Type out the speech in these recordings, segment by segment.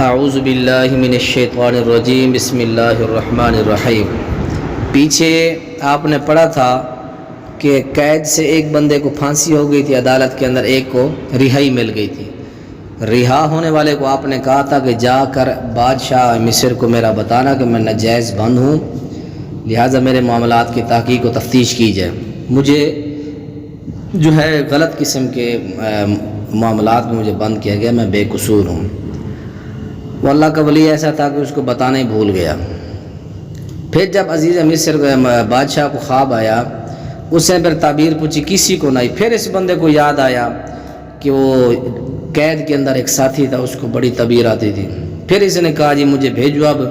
اعوذ باللہ من الشیطان الرجیم بسم اللہ الرحمن الرحیم۔ پیچھے آپ نے پڑھا تھا کہ قید سے ایک بندے کو پھانسی ہو گئی تھی عدالت کے اندر، ایک کو رہائی مل گئی تھی۔ رہا ہونے والے کو آپ نے کہا تھا کہ جا کر بادشاہ مصر کو میرا بتانا کہ میں ناجائز بند ہوں، لہٰذا میرے معاملات کی تحقیق و تفتیش کی جائے، مجھے جو ہے غلط قسم کے معاملات میں مجھے بند کیا گیا، میں بے قصور ہوں۔ وہ اللہ کا ولی ایسا تھا کہ اس کو بتانا ہی بھول گیا۔ پھر جب عزیز مصر بادشاہ کو خواب آیا، اس نے پھر تعبیر پوچھی، کسی کو نہیں۔ پھر اس بندے کو یاد آیا کہ وہ قید کے اندر ایک ساتھی تھا، اس کو بڑی تعبیر آتی تھی۔ پھر اس نے کہا جی مجھے بھیجو، اب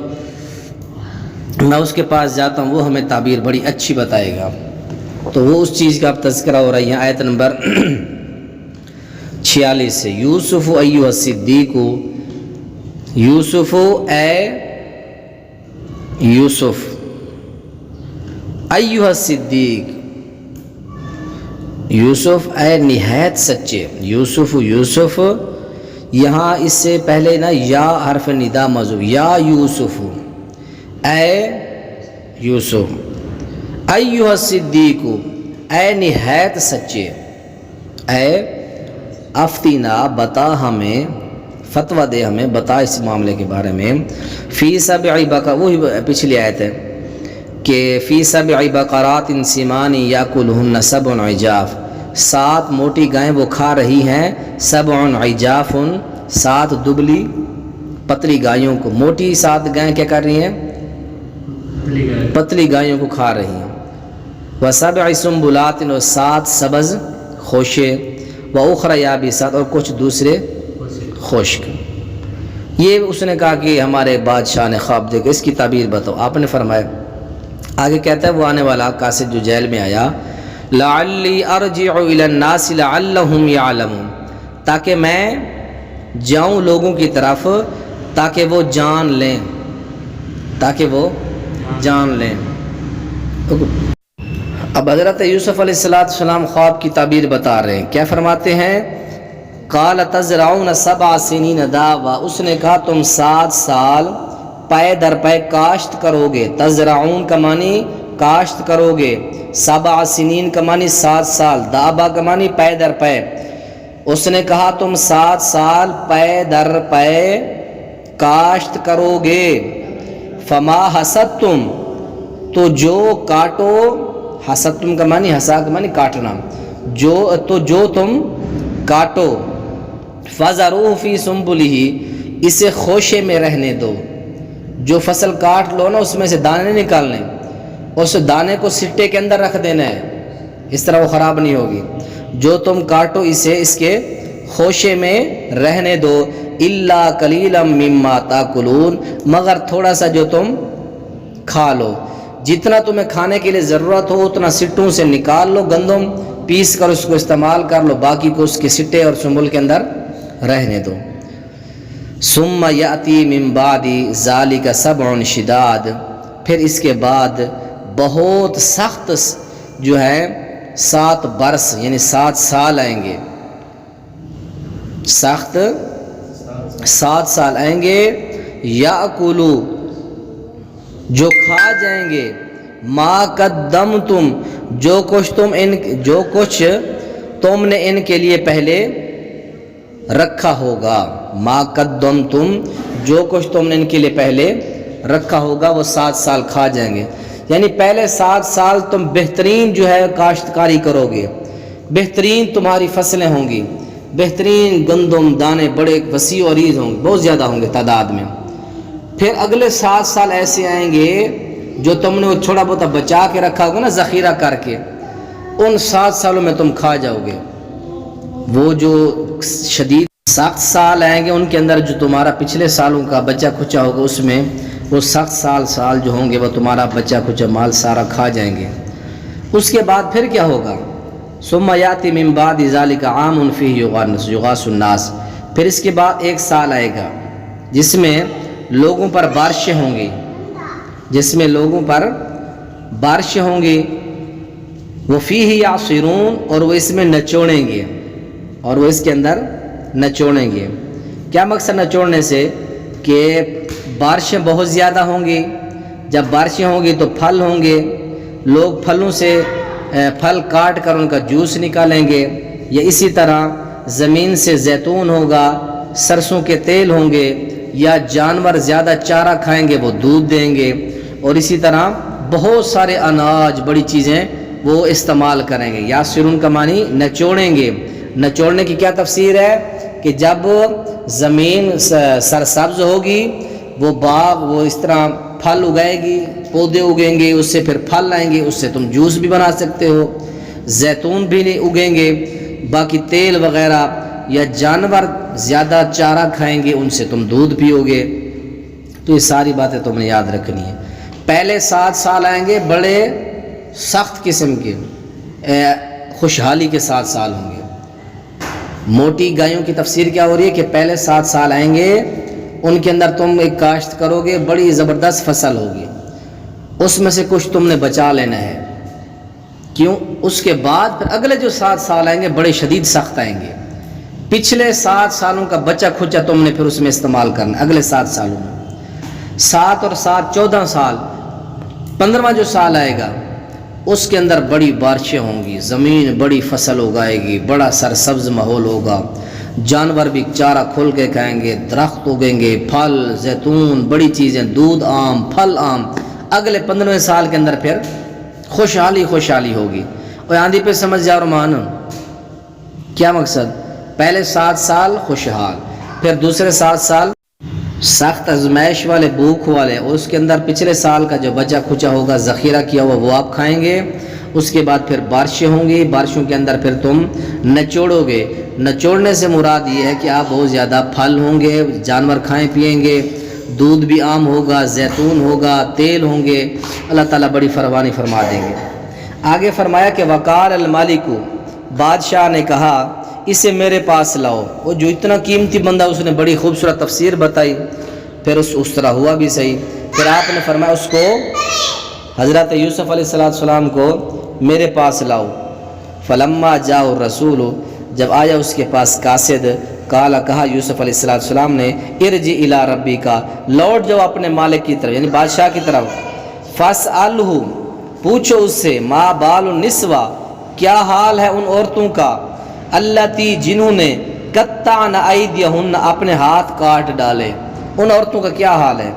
میں اس کے پاس جاتا ہوں، وہ ہمیں تعبیر بڑی اچھی بتائے گا۔ تو وہ اس چیز کا اب تذکرہ ہو رہا ہے یہاں آیت نمبر 46 سے۔ یوسف ایھا الصدیق، یوسف اے یوسف، ایھا الصدیق، یوسف اے نہایت سچے۔ یوسف یوسف، یہاں اس سے پہلے نا یا حرف ندا محذوف، یا یوسف اے یوسف، ایھا الصدیق اے نہایت سچے، اے افتینا بتا ہمیں، فتویٰ دے ہمیں، بتا اس معاملے کے بارے میں، فی سبع بقرات، وہی پچھلی آیت ہے کہ فی سبع بقرات سمان یاکلہن سبع عجاف، 7 موٹی گائیں وہ کھا رہی ہیں، سبع عجاف، 7 دبلی پتلی گایوں کو، موٹی 7 گائیں کیا کر رہی ہیں؟ پتلی گایوں کو کھا رہی ہیں۔ وسبع سنبلات، اور 7 سبز خوشے، واخری یابسات، اور کچھ دوسرے خشک۔ یہ اس نے کہا کہ ہمارے بادشاہ نے خواب دیکھا، اس کی تعبیر بتاؤ۔ آپ نے فرمایا، آگے کہتا ہے وہ آنے والا قاصد جو جیل میں آیا، لعلی ارجع الی الناس لعلہم یعلمون، تاکہ میں جاؤں لوگوں کی طرف تاکہ وہ جان لیں، تاکہ وہ جان لیں۔ اب حضرت یوسف علیہ السلام خواب کی تعبیر بتا رہے ہیں، کیا فرماتے ہیں؟ قال تزرعون 7 سنین دابا، اس نے کہا تم 7 سال پے در پے کاشت کرو گے۔ تزرعون کا معنی کاشت کرو گے، 7 سنین کا معنی 7 سال، دابا کا معنی پے در پے۔ اس نے کہا تم 7 سال پے در پے کاشت کرو گے، فما حصدتم، تو جو کاٹو، حصدتم کا معنی حصا کا معنی کاٹنا، جو تم کاٹو، فَذَرُوهُ فِي سُنبُلِهِ، اسے خوشے میں رہنے دو۔ جو فصل کاٹ لو نا اس میں سے دانے نکالنے، اس دانے کو سٹے کے اندر رکھ دینا ہے، اس طرح وہ خراب نہیں ہوگی۔ جو تم کاٹو اسے اس کے خوشے میں رہنے دو، إِلَّا قَلِيلًا مِّمَّا تَأْكُلُونَ، مگر تھوڑا سا جو تم کھا لو، جتنا تمہیں کھانے کے لیے ضرورت ہو اتنا سٹوں سے نکال لو، گندم پیس کر اس کو استعمال کر لو، باقی کو اس کے سٹے اور سنبل کے اندر رہنے دو۔ ثم یاتی من بعد ذلک 7 شداد، پھر اس کے بعد بہت سخت جو ہے 7 برس یعنی 7 سال آئیں گے، سخت 7 سال آئیں گے، یاکلو، جو کھا جائیں گے، ما قدمتم، جو کچھ تم نے ان کے لیے پہلے رکھا ہوگا، ما قدمتم، جو کچھ تم نے ان کے لیے پہلے رکھا ہوگا وہ 7 سال کھا جائیں گے۔ یعنی پہلے 7 سال تم بہترین جو ہے کاشتکاری کرو گے، بہترین تمہاری فصلیں ہوں گی، بہترین گندم دانے بڑے وسیع و عریض ہوں گے، بہت زیادہ ہوں گے تعداد میں۔ پھر اگلے 7 سال ایسے آئیں گے جو تم نے وہ چھوڑا بہت بچا کے رکھا ہوگا نا ذخیرہ کر کے، ان 7 سالوں میں تم کھا جاؤ گے۔ وہ جو شدید سخت سال آئیں گے ان کے اندر جو تمہارا پچھلے سالوں کا بچہ کھچا ہوگا، اس میں وہ سخت سال جو ہوں گے وہ تمہارا بچہ کھچا مال سارا کھا جائیں گے۔ اس کے بعد پھر کیا ہوگا؟ ثم یاتی من بعد ذلک عام فیہ یغاث الناس، پھر اس کے بعد 1 سال آئے گا جس میں لوگوں پر بارشیں ہوں گی، جس میں لوگوں پر بارشیں ہوں گی، وفیہ یعصرون، اور وہ اس میں نچوڑیں گے، اور وہ اس کے اندر نچوڑیں گے۔ کیا مقصد نچوڑنے سے؟ کہ بارشیں بہت زیادہ ہوں گی، جب بارشیں ہوں گی تو پھل ہوں گے، لوگ پھلوں سے پھل کاٹ کر ان کا جوس نکالیں گے، یا اسی طرح زمین سے زیتون ہوگا، سرسوں کے تیل ہوں گے، یا جانور زیادہ چارہ کھائیں گے وہ دودھ دیں گے، اور اسی طرح بہت سارے اناج بڑی چیزیں وہ استعمال کریں گے۔ یا سرون کا معنی نچوڑیں گے۔ نچوڑنے کی کیا تفسیر ہے کہ جب زمین سرسبز ہوگی، وہ باغ وہ اس طرح پھل اگائے گی، پودے اگیں گے، اس سے پھر پھل آئیں گے، اس سے تم جوس بھی بنا سکتے ہو، زیتون بھی اگیں گے، باقی تیل وغیرہ، یا جانور زیادہ چارہ کھائیں گے، ان سے تم دودھ پیو گے۔ تو یہ ساری باتیں تم نے یاد رکھنی ہے۔ پہلے 7 سال آئیں گے بڑے سخت قسم کے، خوشحالی کے 7 سال ہوں گے۔ موٹی گایوں کی تفسیر کیا ہو رہی ہے کہ پہلے 7 سال آئیں گے، ان کے اندر تم ایک کاشت کرو گے، بڑی زبردست فصل ہوگی، اس میں سے کچھ تم نے بچا لینا ہے۔ کیوں؟ اس کے بعد پھر اگلے جو 7 سال آئیں گے بڑے شدید سخت آئیں گے۔ پچھلے 7 سالوں کا بچا کھچا تم نے پھر اس میں استعمال کرنا اگلے 7 سالوں میں۔ 7 اور 7 14 سال، 15واں جو سال آئے گا اس کے اندر بڑی بارشیں ہوں گی، زمین بڑی فصل اگائے گی، بڑا سرسبز ماحول ہوگا، جانور بھی چارہ کھول کے کھائیں گے، درخت اگیں گے، پھل زیتون بڑی چیزیں، دودھ عام، پھل عام۔ اگلے 15ویں سال کے اندر پھر خوشحالی ہوگی۔ اور آندھی پہ سمجھ جاؤ رمان کیا مقصد؟ پہلے 7 سال خوشحال، پھر دوسرے 7 سال سخت ازمائش والے، بھوک والے، اور اس کے اندر پچھلے سال کا جو بچا کھچا ہوگا ذخیرہ کیا ہوا وہ آپ کھائیں گے۔ اس کے بعد پھر بارشیں ہوں گی، بارشوں کے اندر پھر تم نچوڑو گے۔ نچوڑنے سے مراد یہ ہے کہ آپ بہت زیادہ پھل ہوں گے، جانور کھائیں پیئیں گے، دودھ بھی عام ہوگا، زیتون ہوگا، تیل ہوں گے، اللہ تعالیٰ بڑی فراوانی فرما دیں گے۔ آگے فرمایا کہ وقال المالک، بادشاہ نے کہا اسے میرے پاس لاؤ۔ وہ جو اتنا قیمتی بندہ، اس نے بڑی خوبصورت تفسیر بتائی، پھر اس طرح ہوا بھی صحیح۔ پھر آپ نے فرمایا اس کو، حضرت یوسف علیہ السلام کو میرے پاس لاؤ۔ فلما جاء الرسول، جب آیا اس کے پاس قاصد، قال، کہا یوسف علیہ السلام نے، ارجع الی ربک، لوٹ جاؤ اپنے مالک کی طرف، یعنی بادشاہ کی طرف۔ فاسألہ، پوچھو اس سے، ما بال النسوہ، کیا حال ہے ان عورتوں کا، اللاتی، جنہوں نے قطعن ایدیہن، اپنے ہاتھ کاٹ ڈالے، ان عورتوں کا کیا حال ہے۔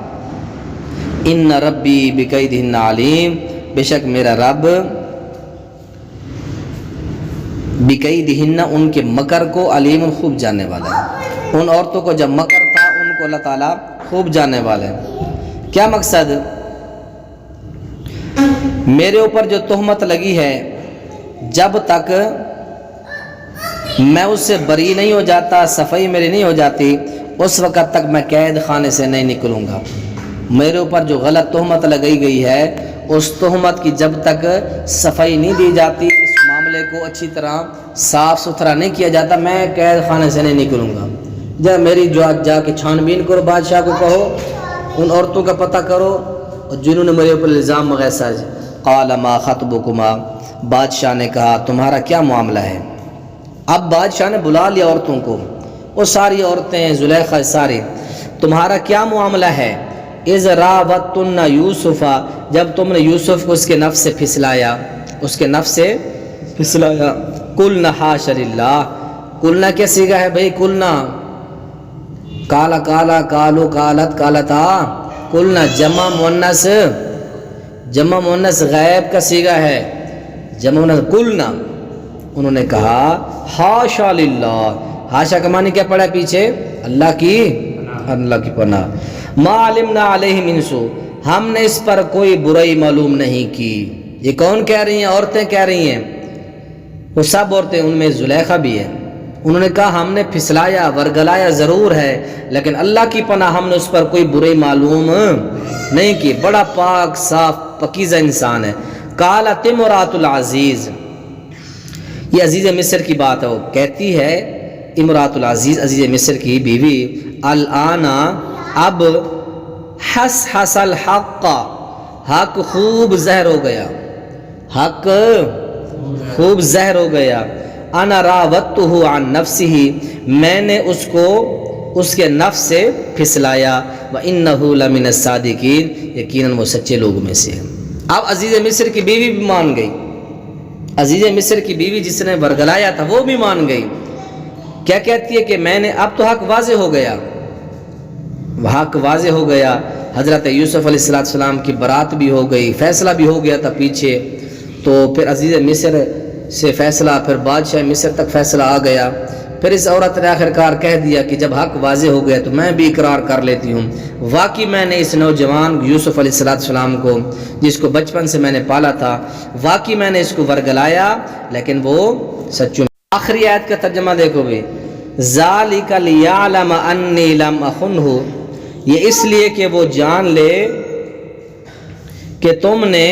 ان ربی بکیدہن علیم، بے شک میرا رب بکیدہن، ان کے مکر کو، علیم، خوب جاننے والا ہے۔ ان عورتوں کو جب مکر تھا ان کو اللہ تعالیٰ خوب جاننے والا ہے۔ کیا مقصد؟ میرے اوپر جو تہمت لگی ہے، جب تک میں اس سے بری نہیں ہو جاتا، صفائی میری نہیں ہو جاتی، اس وقت تک میں قید خانے سے نہیں نکلوں گا۔ میرے اوپر جو غلط تہمت لگائی گئی ہے، اس تہمت کی جب تک صفائی نہیں دی جاتی، اس معاملے کو اچھی طرح صاف ستھرا نہیں کیا جاتا، میں قید خانے سے نہیں نکلوں گا۔ جب میری جو جا کے چھان بین کرو، بادشاہ کو کہو ان عورتوں کا پتہ کرو اور جنہوں نے میرے اوپر الزام وغیرہ۔ قال ما خطبکما، بادشاہ نے کہا تمہارا کیا معاملہ ہے۔ اب بادشاہ نے بلا لیا عورتوں کو، وہ ساری عورتیں، زلیخا ساری، تمہارا کیا معاملہ ہے۔ اذ راوتن یوسف، جب تم نے یوسف کو اس کے نفس سے پھسلایا، اس کے نفس سے پھسلایا۔ قلنا حاش للہ، قلنا کیا صیغہ ہے بھائی؟ قلنا، کالا کالا، کالو کالت کالتا، قلنا جمع مؤنث غیب کا صیغہ ہے، جمع مؤنث قلنا۔ انہوں نے کہا حاشا للہ، حاشا کا معنی کیا پڑا پیچھے؟ اللہ کی پناہ۔ ما علمنا علیہ من سوء، ہم نے اس پر کوئی برائی معلوم نہیں کی۔ یہ کون کہہ رہی ہیں؟ عورتیں کہہ رہی ہیں، وہ سب عورتیں، ان میں زلیخا بھی ہے۔ انہوں نے کہا ہم نے پھسلایا، ورگلایا ضرور ہے، لیکن اللہ کی پناہ ہم نے اس پر کوئی برائی معلوم نہیں کی، بڑا پاک صاف پاکیزہ انسان ہے۔ قالت امرأۃ العزیز، یہ عزیز مصر کی بات ہے، وہ کہتی ہے امرأۃ العزیز، عزیز مصر کی بیوی، الآن، اب، حس الحق، حق خوب زہر ہو گیا، حق خوب زہر ہو گیا۔ انا راودتہ عن نفسہ، میں نے اس کو اس کے نفس سے پھسلایا وَإِنَّهُ لَمِنَ الصَّادِقِينَ، یقیناً وہ سچے لوگوں میں سے ہے۔ اب عزیز مصر کی بیوی بھی مان گئی، عزیز مصر کی بیوی جس نے ورگلایا تھا وہ بھی مان گئی۔ کیا کہتی ہے کہ میں نے، اب تو حق واضح ہو گیا، حق واضح ہو گیا، حضرت یوسف علیہ السلام کی برات بھی ہو گئی، فیصلہ بھی ہو گیا تھا پیچھے، تو پھر عزیز مصر سے فیصلہ، پھر بادشاہ مصر تک فیصلہ آ گیا۔ پھر اس عورت نے آخر کار کہہ دیا کہ جب حق واضح ہو گیا تو میں بھی اقرار کر لیتی ہوں، واقعی میں نے اس نوجوان یوسف علیہ السلام کو، جس کو بچپن سے میں نے پالا تھا، واقعی میں نے اس کو ورگلایا، لیکن وہ سچوں۔ آخری آیت کا ترجمہ دیکھو بھی، ذَلِكَ لِيَعْلَمَ أَنِّي لَمْ أَخُنْهُ، یہ اس لیے کہ وہ جان لے کہ تم نے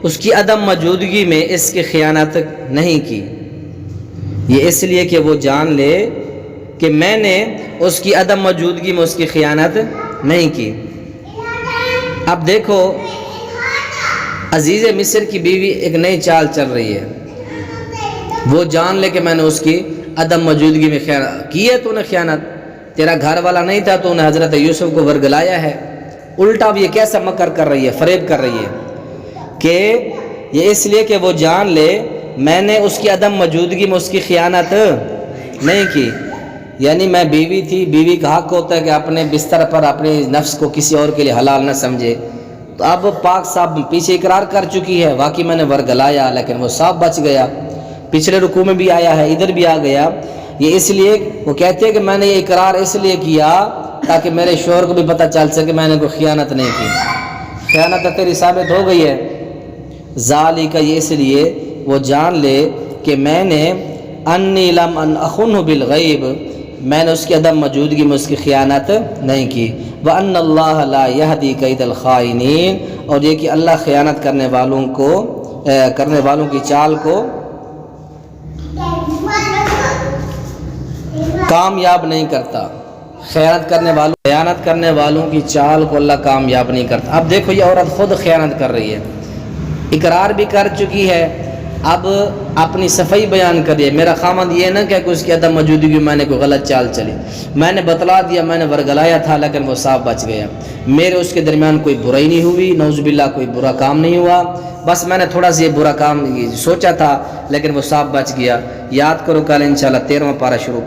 اس کی عدم موجودگی میں اس کی خیانت نہیں کی، یہ اس لیے کہ وہ جان لے کہ میں نے اس کی عدم موجودگی میں اس کی خیانت نہیں کی۔ اب دیکھو عزیز مصر کی بیوی ایک نئی چال چل رہی ہے، وہ جان لے کہ میں نے اس کی عدم موجودگی میں خیانت کی ہے، تو نے خیانت، تیرا گھر والا نہیں تھا تو نے حضرت یوسف کو ورگلایا ہے۔ الٹا اب یہ کیسا مکر کر رہی ہے، فریب کر رہی ہے کہ یہ اس لیے کہ وہ جان لے میں نے اس کی عدم موجودگی میں اس کی خیانت نہیں کی، یعنی میں بیوی تھی، بیوی کا حق ہوتا ہے کہ اپنے بستر پر اپنے نفس کو کسی اور کے لیے حلال نہ سمجھے، تو اب پاک صاحب پیچھے اقرار کر چکی ہے، واقعی میں نے ورگلایا، لیکن وہ صاحب بچ گیا، پچھلے رکوع میں بھی آیا ہے، ادھر بھی آ گیا۔ یہ اس لیے وہ کہتے ہیں کہ میں نے یہ اقرار اس لیے کیا تاکہ میرے شوہر کو بھی پتہ چل سکے میں نے کوئی خیانت نہیں کی، خیانت تیری ثابت ہو گئی ہے۔ ذالک، یہ اس لیے وہ جان لے کہ میں نے انی لم ان اخنہ بالغیب، میں نے اس کی عدم موجودگی میں اس کی خیانت نہیں کی، وان اللہ لا یہدی کید الخائنین، اور یہ کہ اللہ خیانت کرنے والوں کی چال کو کامیاب نہیں کرتا، خیانت کرنے والوں کی چال کو اللہ کامیاب نہیں کرتا۔ اب دیکھو یہ عورت خود خیانت کر رہی ہے، اقرار بھی کر چکی ہے، اب اپنی صفائی بیان کر رہی ہے، میرا خامند یہ نہ کہ اس کی عدم موجودگی میں نے کوئی غلط چال چلی، میں نے بتلا دیا میں نے ورگلایا تھا لیکن وہ صاحب بچ گیا، میرے اس کے درمیان کوئی برائی نہیں ہوئی، نعوذ باللہ کوئی برا کام نہیں ہوا، بس میں نے تھوڑا سا یہ برا کام سوچا تھا لیکن وہ صاحب بچ گیا۔ یاد کرو کل انشاءاللہ 13واں پارہ شروع